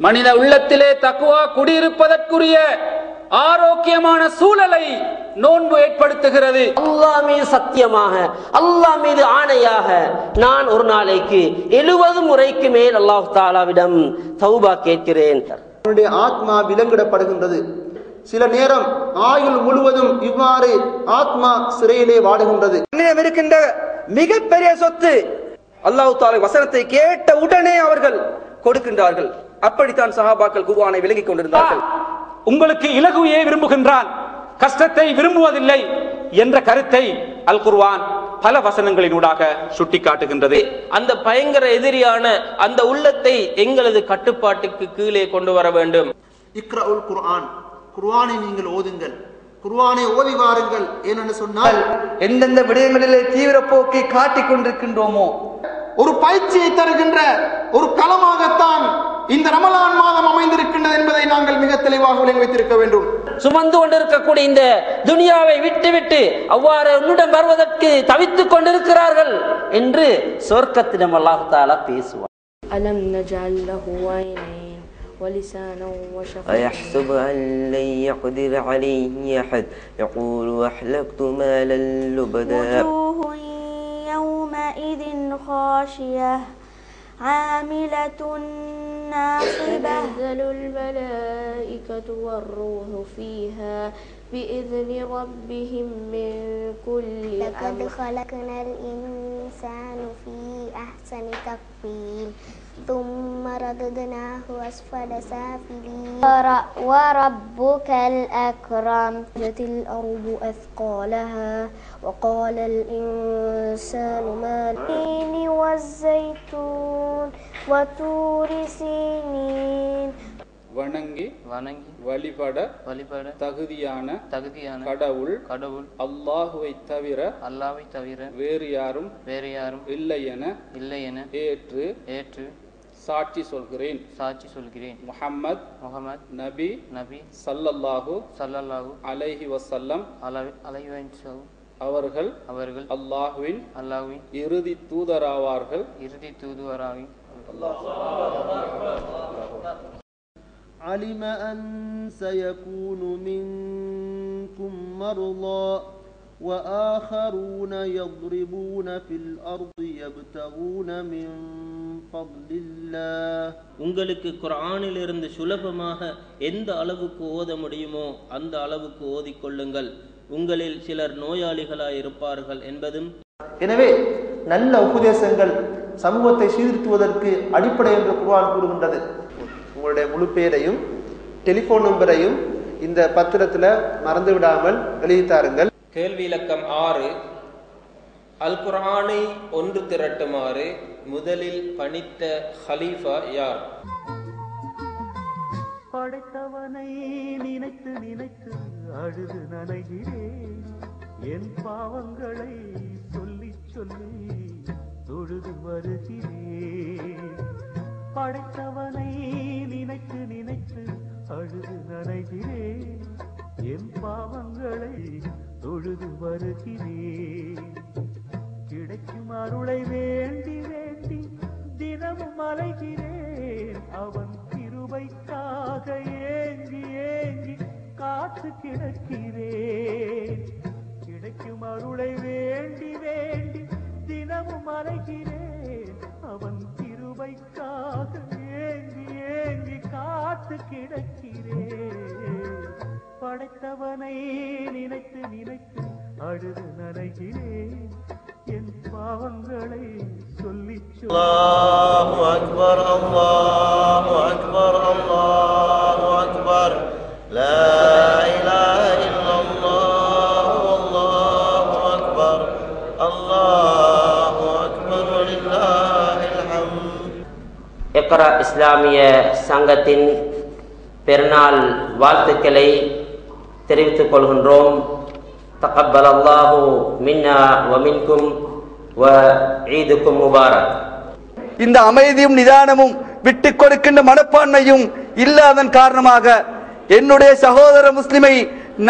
மனித உள்ளத்திலே தக்வா குடியிருப்பதற்குரிய ஆரோக்கியமான சூழலை நோன்பு ஏற்படுத்துகிறது. அல்லாஹ் மீது சத்தியமாக, அல்லாஹ் மீது ஆணையாக நான் ஒரு நாளைக்கு 70 முறைக்கு மேல் அல்லாஹ் தஆலாவிடம் தௌபா கேட்கிறேன். அவனுடைய ஆத்மா விலங்கிடப்படுகின்றது. சில நேரம் ஆயுள் முழுவதும் இவ்வாறு ஆத்மா சிறையிலே வாடுகின்றது. இருக்கின்ற மிகப்பெரிய சொத்து அல்லாஹ் தஆலா வசனத்தை கேட்ட உடனே அவர்கள் கொடுக்கின்றார்கள். அப்படித்தான் சஹாபாக்கள் குர்ஆனை விலகிக் கொண்டிருந்தார்கள். உங்களுக்கு இலகுவையே விரும்புகின்றான், கஷ்டத்தை விரும்புவதில்லை என்ற கருத்தை அல் குர்ஆன் பல வசனங்களினூடாக சுட்டிக்காட்டுகின்றது. அந்த பயங்கர எதிரியான அந்த உள்ளத்தை எங்களது கட்டுப்பாட்டுக்கு கீழே கொண்டு வர வேண்டும். இக்ரஉல் குர்ஆன், குர்ஆனை நீங்கள் ஓதுங்கள், குர்ஆனை ஓதி வாருங்கள். ஏனென்று சொன்னால் எந்தெந்த விடயங்களிலே தீவிர போக்கை காட்டிக் கொண்டிருக்கின்றோமோ ஒரு பயிற்சியை தருகின்ற ஒரு களமாகத்தான் இந்த ரமலான் மாதம் அமைந்திருக்கின்றது என்பதை நாங்கள் மிக தெளிவாக விளங்கி வைத்திருக்க வேண்டும். சுமந்து கொண்டிருக்கக்கூடிய இந்த துனியாவை விட்டுவிட்டு அவ்வாறு உன்னிடம் வருவதற்கு தவித்துக் கொண்டிருக்கிறார்கள் என்று சொர்க்கத்திடம் அல்லாஹ் தஆலா பேசுவார். அலம் நஜஅல் லஹு ஐனைன் வலிசானா வஷஃபத்தைன் அயஹ்ஸபு அன் லன் யக்திர அலைஹி அஹத் யகூலு அஹ்லக்து மாலன் லுபதா வஜூஹுன் யௌமஇதின் காஷியஹ் عاملة ناصبة تنزل الملائكة والروح فيها بإذن ربهم من كل أمر. لقد خلقنا الإنسان في أحسن تقويم ثم رددناه أسفل سافلين وربك الأكرم. أخرجت الأرض أثقالها وقال الإنسان ما لها والزيتون وطور سينين. வணங்கி வழிபட தகுதியான கடவுள் அல்லாஹுவை தவிர வேறு யாரும் இல்லை என ஏற்று சாட்சி சொல்கிறேன். முஹம்மத் நபி ஸல்லல்லாஹு அலைஹி வஸல்லம் அவர்கள் அல்லாஹ்வின் இறுதி தூதராவார்கள். علم أن سيكون منكم مرضى وآخرون يضربون في الأرض يبتغون من فضل الله. உங்களுக்கு குர்ஆனிலிருந்து சுலபமாக எந்த அளவுக்கு ஓத முடியுமோ அந்த அளவுக்கு ஓதிக்கொள்ளுங்கள். உங்களில் சிலர் நோயாளிகளாய் இருப்பார்கள் என்பதும். எனவே நல்ல உபதேசங்கள் சமூகத்தை சீர்திருத்துவதற்கு அடிப்படை என்று குர்ஆன் கூறுகின்றது. உங்களுடைய முழு பெயரையும் டெலிபோன் நம்பரையும் இந்த பத்திரத்தில் மறந்து விடாமல் எழுதி தாருங்கள். கேள்வி இலக்கம் 6. அல் குர்ஆனை ஒன்று திரட்டுமாறு முதலில் பணித்த ஹலீஃபா யார்? படைத்தவனை நினைத்து நினைத்து அழுது நனைகிறேன், என் பாவங்களை சொல்லி சொல்லி தொழுது வருகிறேன். படைத்தவனை நினைத்து நினைத்து அழுது நனைகிறேன், என் பாவங்களை தொழுது வருகிறேன். கிடைக்கும் அருளை வேண்டி வேண்டி தினமும் அலைகிறேன், அவன் கிருபைக்காக ஏங்கி ஏங்கி காத்து கிடக்கிறேன். கிடைக்கும் அருளை வேண்டி வேண்டி தினமும் அலைகிறேன், அவன் கிருபைக்காக ஏங்கி ஏங்கி காத்து கிடக்கிறேன். படைத்தவனை நினைத்து நினைத்து அழுது நனைகிறேன், என் பாவங்களை சொல்லி அல்லாஹு அக்பர் அல்லாஹு அக்பர் அல்லாஹு அக்பர் லா இலாஹ இல்லல்லாஹ் அல்லாஹு அக்பர் அல்லாஹு அக்பர் வலில்லாஹில் ஹம்த். இக்ரா இஸ்லாமிய சங்கத்தின் பெருநாள் வாழ்த்துக்களை தெரிவித்துக் கொள்கின்றோம். தகப்பல் அல்லாஹு மின்னா வ மின்கும் வ ஈதுக்கும் முபாரக். இந்த அமைதியும் நிதானமும் விட்டு கொடுக்கின்ற மனப்பான்மையும் இல்லாதன் காரணமாக என்னுடைய சகோதர முஸ்லிமை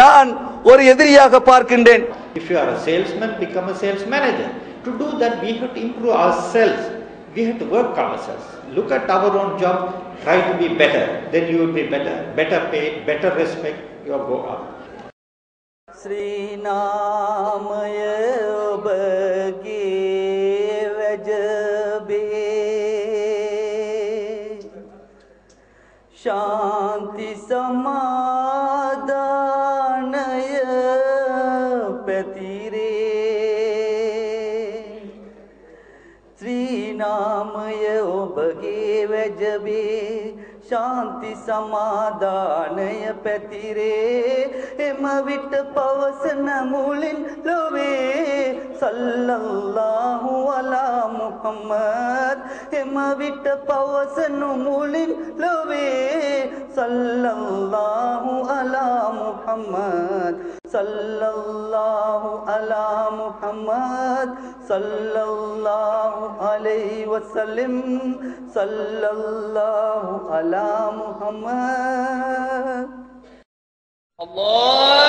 நான் ஒரு எதிரியாக பார்க்கின்றேன். If you are a salesman, become a sales manager. To do that, we have to improve ourselves. we have to work ourselves. Look at our own job, try to be better. Then you will be better, better paid, better respect, you will go up. Sri Namaya Obage Vajabe Shanti Samadhanaya Patire Sri Namaya Obage Vajabe Shanti Samadhanaya Patire Ema Vita Pavasana Mulin Love Sallallahu ala Muhammad Ema Vita Pavasana Mulin Love Sallallahu ala Muhammad Sallallahu ala Muhammad Sallallahu alayhi wasallam Sallallahu ala Muhammad Allah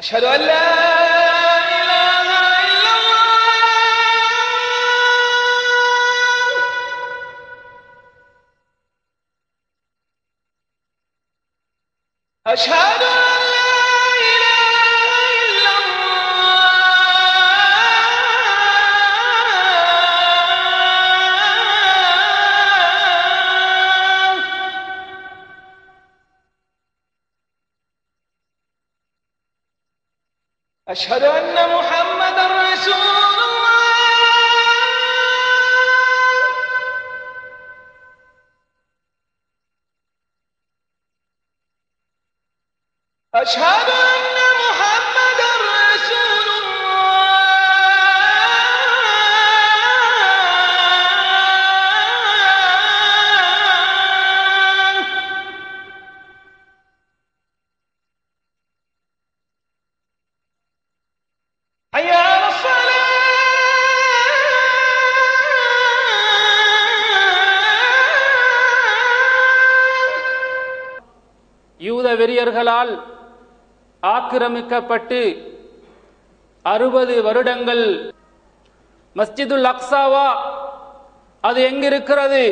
أشهد أن لا إله إلا الله أشهد أن لا إله إلا أشهد أن محمدا رسول الله أشهد أن محمدا رسول الله حي على الصلاة யூத வெறியர்களால் ஆக்கிரமிக்கப்பட்டு 60 வருடங்கள் மஸ்ஜிதுல் அக்ஸாவா அது எங்கிருக்கிறது,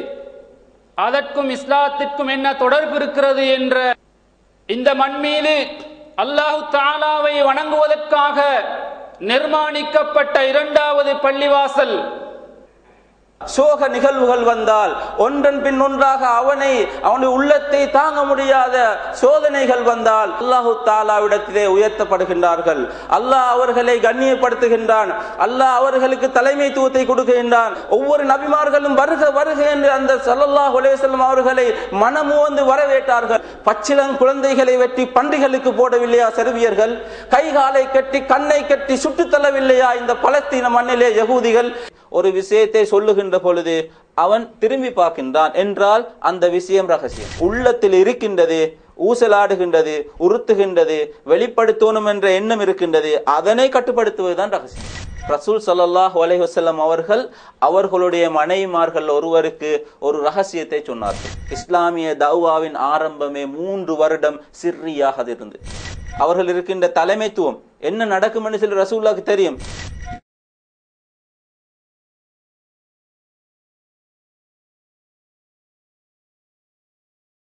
அதற்கும் இஸ்லாத்திற்கும் என்ன தொடர்பு இருக்கிறது என்ற இந்த மண் மீது அல்லாஹு தஆலாவை வணங்குவதற்காக நிர்மாணிக்கப்பட்ட 2வது பள்ளிவாசல். சோக நிகழ்வுகள் வந்தால் ஒன்றன் பின் ஒன்றாக அவனுடைய உள்ளத்தை தாங்க முடியாத சோதனைகள் வந்தால் அல்லாஹு தஆலாவிடத்திலே உயர்த்தப்படுகின்றார்கள். அல்லாஹ் அவர்களை கண்ணியப்படுத்துகின்றான். அல்லாஹ் அவர்களுக்கு தலைமைத்துவத்தை கொடுக்கின்றான். ஒவ்வொரு நபிமார்களும் வருக வருக என்று அந்த ஸல்லல்லாஹு அலைஹி வஸல்லம் அவர்களை மனமுவந்து வரவேற்றார்கள். பச்சிளம் குழந்தைகளை வெட்டி பன்றிகளுக்கு போடவில்லையா செர்பியர்கள்? கைகாலை கட்டி கண்ணை கட்டி சுட்டுத் தள்ளவில்லையா இந்த பலஸ்தீன மண்ணிலே யகூதிகள்? ஒரு விஷயத்தை சொல்லுகின்ற பொழுது அவன் திரும்பி பார்க்கின்றான் என்றால் அந்த விஷயம் ரகசியம். உள்ளத்தில் இருக்கின்றது, ஊசலாடுகின்றது, உறுத்துகின்றது, வெளிப்படுத்தணும் என்ற எண்ணம் இருக்கின்றது, அதனை கட்டுப்படுத்துவதுதான் ரகசியம். ரசூல் ஸல்லல்லாஹு அலைஹி வஸல்லம் அவர்கள் அவர்களுடைய மனைவிமார்கள் ஒருவருக்கு ஒரு ரகசியத்தை சொன்னார்கள். இஸ்லாமிய தஅவாவின் ஆரம்பமே 3 வருடம் சிர்ரியாக இருந்தது. அவர்கள் இருக்கின்ற தலைமைத்துவம் என்ன நடக்கும் என்று சொல்லி ரசூலுல்லாஹ்க்கு தெரியும்.